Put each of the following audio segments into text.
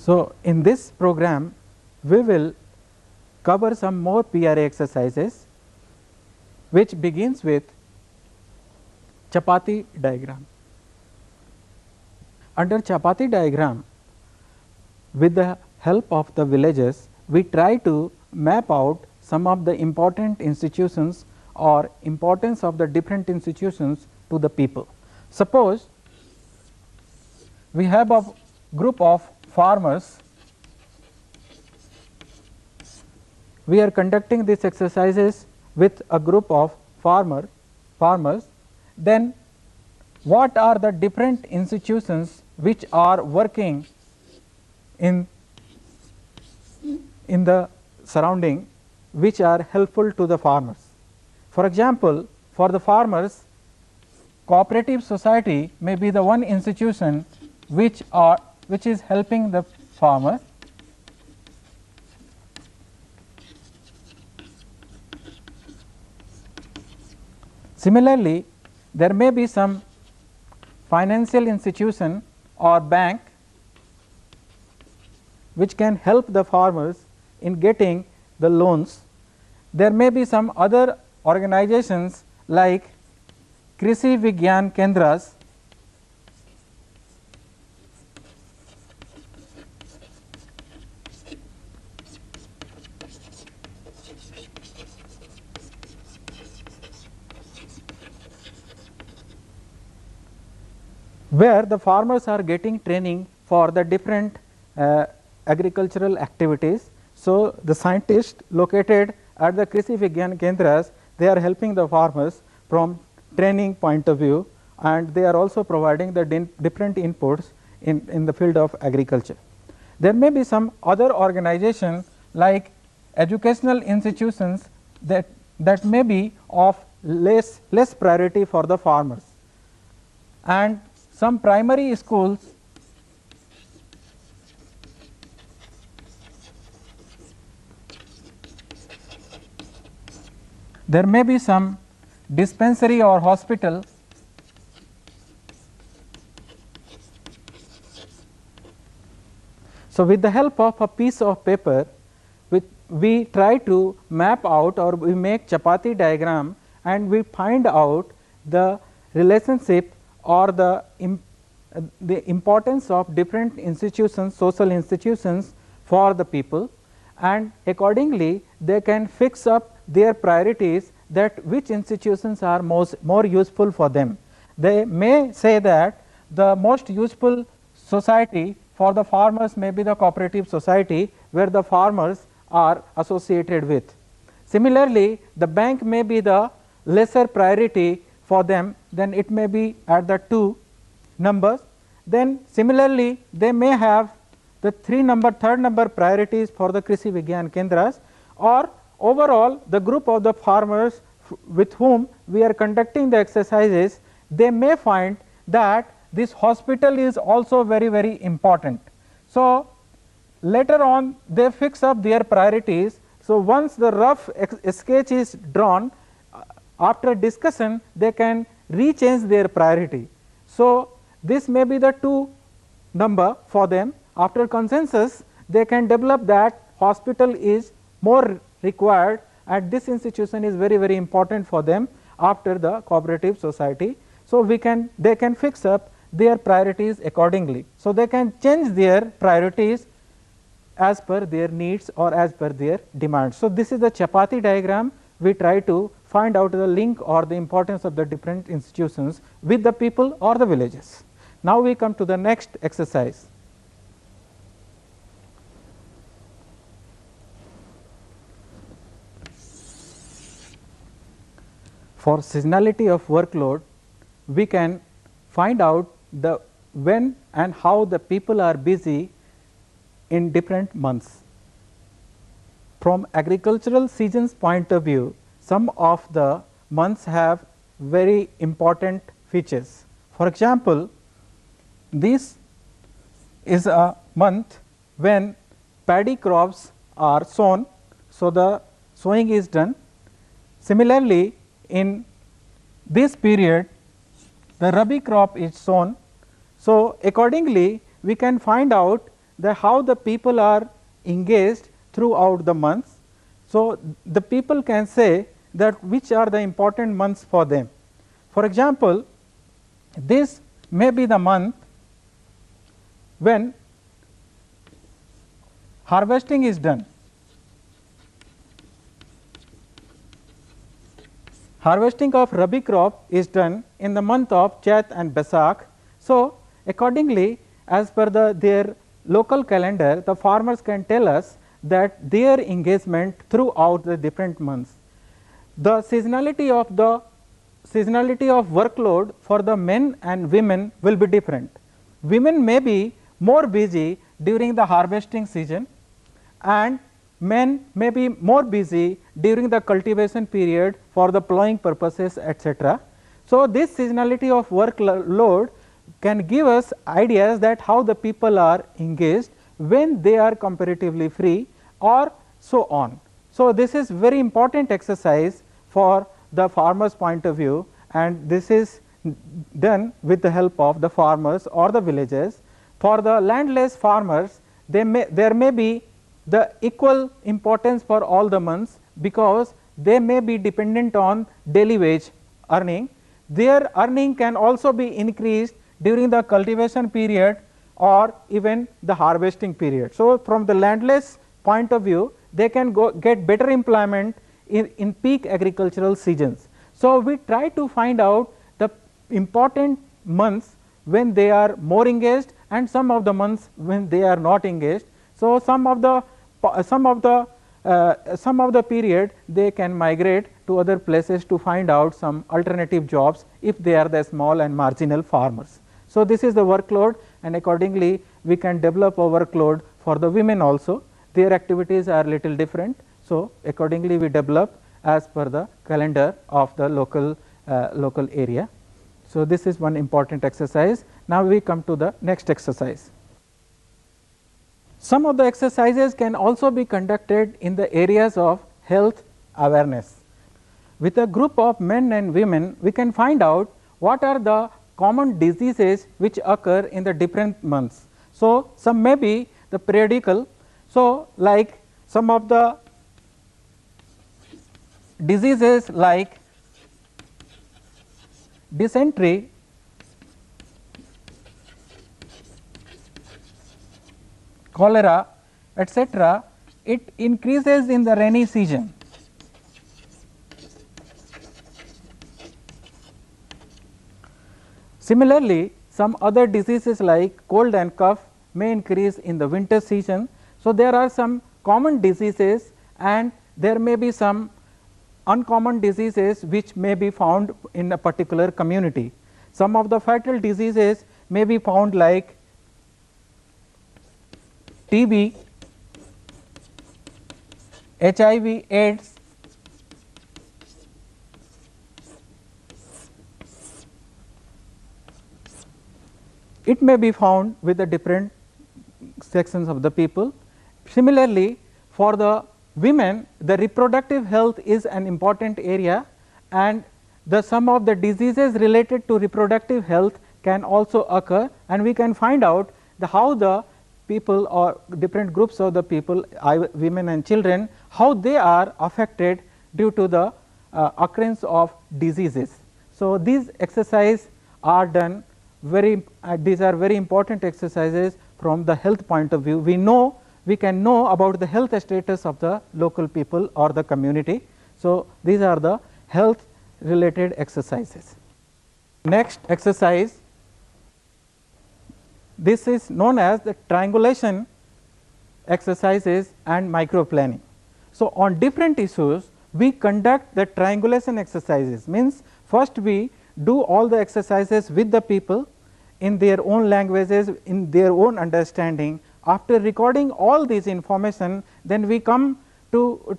So, in this program we will cover some more PRA exercises, which begins with Chapati diagram. Under Chapati diagram, with the help of the villages, we try to map out some of the important institutions or importance of the different institutions to the people. Suppose we have a group of farmers. We are conducting these exercises with a group of farmers. Then what are the different institutions which are working in the surrounding, which are helpful to the farmers? For example, for the farmers, cooperative society may be the one institution which is helping the farmer. Similarly, there may be some financial institution or bank which can help the farmers in getting the loans. There may be some other organizations like Krishi Vigyan Kendras, where the farmers are getting training for the different agricultural activities. So, the scientists located at the Krishi Vigyan Kendras, they are helping the farmers from training point of view, and they are also providing the different inputs in the field of agriculture. There may be some other organization like educational institutions that may be of less priority for the farmers, and some primary schools there may be some dispensary or hospital So, with the help of a piece of paper, we try to map out or we make Chapati diagram, and we find out the relationship or the importance of different institutions, social institutions for the people, and accordingly they can fix up their priorities, that which institutions are more useful for them. They may say that the most useful society for the farmers may be the cooperative society, where the farmers are associated with. Similarly, the bank may be the lesser priority for them, then it may be at the 2 numbers. Then similarly, they may have the 3rd number priorities for the Krishi Vigyan Kendras, or overall the group of the farmers with whom we are conducting the exercises, they may find that this hospital is also very important. So, later on they fix up their priorities. So, once the rough sketch is drawn, after discussion they can rechange their priority. So, this may be the 2 number for them. After consensus, they can develop that hospital is more required and this institution is very important for them after the cooperative society. So, they can fix up their priorities accordingly. So, they can change their priorities as per their needs or as per their demands. So, this is the Chapati diagram. We try to find out the link or the importance of the different institutions with the people or the villages. Now, we come to the next exercise. For seasonality of workload, we can find out the when and how the people are busy in different months. From agricultural seasons point of view, some of the months have very important features. For example, this is a month when paddy crops are sown, so the sowing is done. Similarly, in this period the rabi crop is sown. So, accordingly we can find out the how the people are engaged throughout the months. So, the people can say that which are the important months for them. For example, this may be the month when harvesting is done. Harvesting of Rabi crop is done in the month of Chat and Baisakh. So, accordingly, as per their local calendar, the farmers can tell us that their engagement throughout the different months. The seasonality of workload for the men and women will be different. Women may be more busy during the harvesting season, and men may be more busy during the cultivation period for the plowing purposes, etc. So, this seasonality of workload can give us ideas that how the people are engaged when they are comparatively free or so on. So, this is very important exercise for the farmers point of view, and this is done with the help of the farmers or the villagers. For the landless farmers, there may be the equal importance for all the months, because they may be dependent on daily wage earning. Their earning can also be increased during the cultivation period or even the harvesting period. So, from the landless point of view, they can get better employment in peak agricultural seasons. So, we try to find out the important months when they are more engaged and some of the months when they are not engaged. So, some of the period they can migrate to other places to find out some alternative jobs if they are the small and marginal farmers. So, this is the workload, and accordingly we can develop a workload for the women also. Their activities are little different. So, accordingly we develop as per the calendar of the local area. So, this is one important exercise. Now, we come to the next exercise. Some of the exercises can also be conducted in the areas of health awareness. With a group of men and women, we can find out what are the common diseases which occur in the different months. So, some may be the periodical. So, like some of the diseases like dysentery, cholera, etc., it increases in the rainy season. Similarly, some other diseases like cold and cough may increase in the winter season. So, there are some common diseases and there may be some uncommon diseases which may be found in a particular community. Some of the fatal diseases may be found like TB, HIV, AIDS, it may be found with the different sections of the people. Similarly, for the women, the reproductive health is an important area, and some of the diseases related to reproductive health can also occur, and we can find out how the people or different groups of the people, women and children, how they are affected due to the occurrence of diseases. So, these exercises are done these are very important exercises from the health point of view. We can know about the health status of the local people or the community. So, these are the health related exercises. Next exercise, this is known as the triangulation exercises and micro planning. So, on different issues we conduct the triangulation exercises, means first we do all the exercises with the people in their own languages, in their own understanding. After recording all these information, then we come to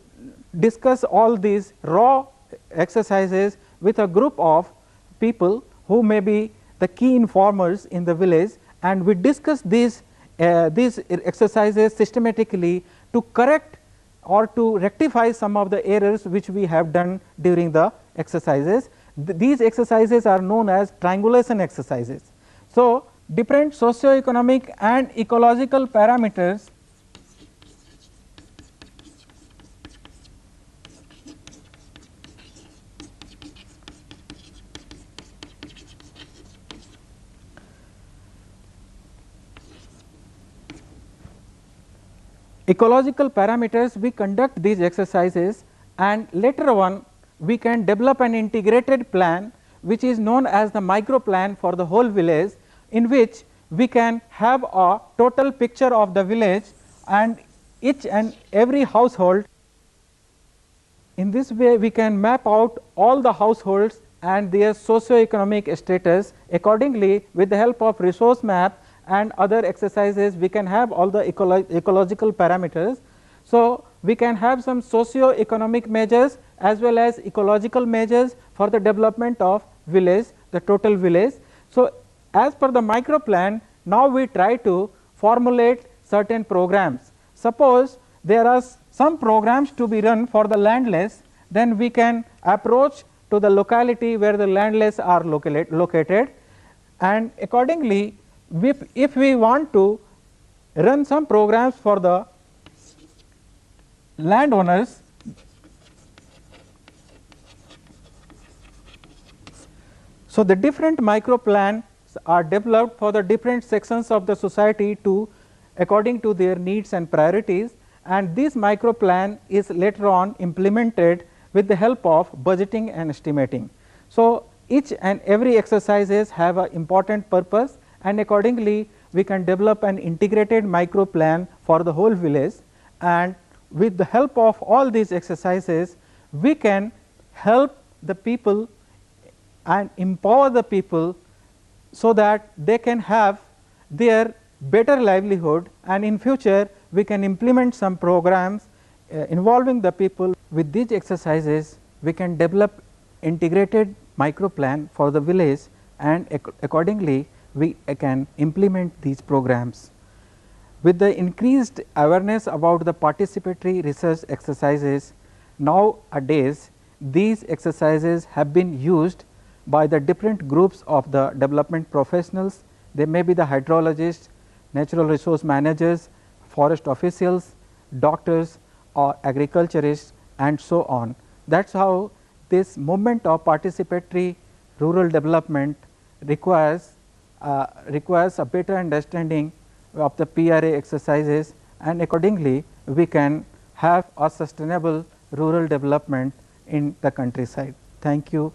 discuss all these raw exercises with a group of people who may be the key informers in the village, and we discuss these exercises systematically to correct or to rectify some of the errors which we have done during the exercises. These exercises are known as triangulation exercises. So, different socio-economic and ecological parameters we conduct these exercises, and later on we can develop an integrated plan which is known as the micro plan for the whole village, in which we can have a total picture of the village and each and every household. In this way we can map out all the households and their socio-economic status. Accordingly, with the help of resource map and other exercises, we can have all the ecological parameters. So, we can have some socio-economic measures as well as ecological measures for the development of village, the total village. So, as per the micro plan, now we try to formulate certain programs. Suppose there are some programs to be run for the landless, then we can approach to the locality where the landless are located, and accordingly, if we want to run some programs for the landowners, so the different micro plans are developed for the different sections of the society to according to their needs and priorities, and this micro plan is later on implemented with the help of budgeting and estimating. So, each and every exercises have an important purpose, and accordingly we can develop an integrated micro plan for the whole village, and with the help of all these exercises we can help the people and empower the people so that they can have their better livelihood, and in future we can implement some programs involving the people. With these exercises we can develop integrated micro plan for the village, and accordingly we can implement these programs. With the increased awareness about the participatory research exercises, nowadays these exercises have been used by the different groups of the development professionals. They may be the hydrologists, natural resource managers, forest officials, doctors or agriculturists and so on. That is how this movement of participatory rural development requires a better understanding of the PRA exercises, and accordingly we can have a sustainable rural development in the countryside. Thank you.